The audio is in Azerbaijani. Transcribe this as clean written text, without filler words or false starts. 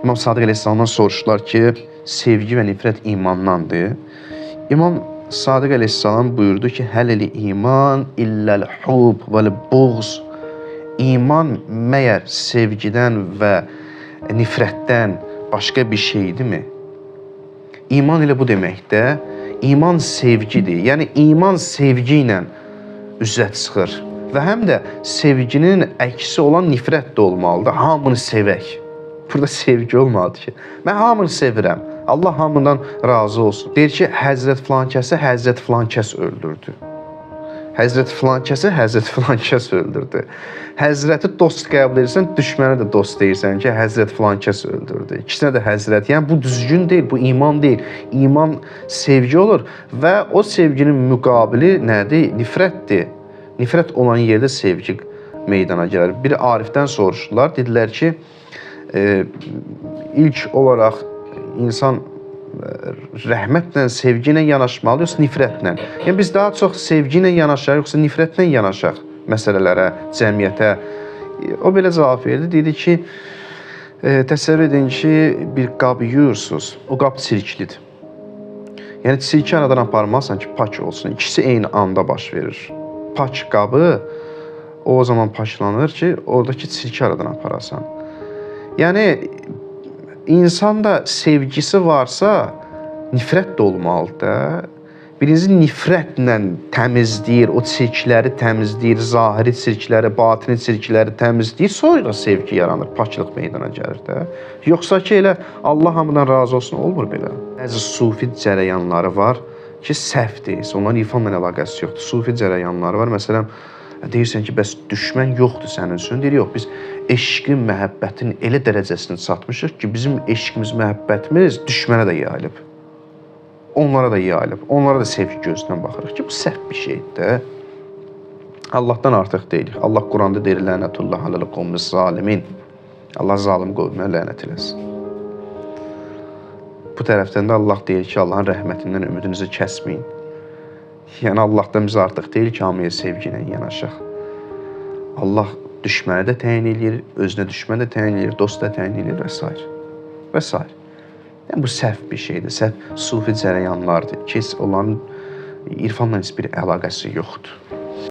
İmam Sadiq əleyhissalamdan soruşdular ki, sevgi və nifrət imandandır. İmam Sadiq əleyhissalam buyurdu ki, həl-i iman illəl hub vəl-buğz. İman məyər sevgidən və nifrətdən başqa bir şeydirmi? İman elə bu deməkdə, iman sevgidir. Yəni, iman sevgi ilə üzə çıxır. Və həm də sevginin əksi olan nifrət də olmalıdır. Hamını sevək. Burada sevgi olmalıdır ki, mən hamını sevirəm. Allah hamından razı olsun. Deyir ki, Həzrət filan kəsə Həzrət filan kəs öldürdü. Həzrət filan kəsə Həzrət filan kəs öldürdü. Həzrəti dost qəbul edirsən, düşməni də dost deyirsən ki, Həzrət filan kəs öldürdü. İkisinə də Həzrət. Yəni, bu düzgün deyil, bu iman deyil. İman sevgi olur və o sevginin müqabili nədir? Nifrətdir. Nifrət olan yerdə sevgi meydana gəlir. Bir Arifdən soruşdular, dedilər ki, ilk olaraq insan rəhmətlə, sevgi ilə yanaşmalı, yoxsa nifrətlə? Yəni, biz daha çox sevgi ilə yanaşaq, yoxsa nifrətlə yanaşaq məsələlərə, cəmiyyətə? O belə cavab verdi, dedi ki, təsəvvür edin ki, bir qabı yuyursunuz, o qab çirklidir. Yəni, çirki aradan aparmazsan ki, pak olsun. İkisi eyni anda baş verir. Pak qabı o zaman paklanır ki, oradakı çirki aradan aparasan. Yəni, insanda sevgisi varsa, nifrət də olmalıdır. Birinci, nifrətlə təmizləyir, o çirkləri təmizləyir, zahiri çirkləri, batini çirkləri təmizləyir, sonra sevgi yaranır, paklıq meydana gəlir də. Yoxsa ki, elə Allah hamıdan razı olsun, olmur belə. Bəzi sufi cərəyanları var ki, səhvdir, onların ifanla əlaqəsi yoxdur. Sufi cərəyanları var, məsələn, deyirsən ki, bəs düşmən yoxdur sənin üçün. Deyir, yox, biz eşqin, məhəbbətin elə dərəcəsini çatmışıq ki, bizim eşqimiz, məhəbbətimiz düşmənə də yayılıb. Onlara da yayılıb. Onlara da sevgi gözündən baxırıq ki, bu səhv bir şeydir. Allahdan artıq deyilik. Allah Quranda deyir, lənətullah aləl qovmis zalimin. Allah zalim qovmaya lənət eləsin. Bu tərəfdən də Allah deyir ki, Allahın rəhmətindən ümidinizi kəsməyin. Yəni, Allahdan biz artıq deyil ki, hamıya sevgi ilə yanaşaq. Allah düşməni də təyin edir, özünə düşməni də təyin edir, dost da təyin edir və s. və s. Yəni, bu səhv bir şeydir, səhv sufi cərəyanlardır ki, onların irfanla heç bir əlaqəsi yoxdur.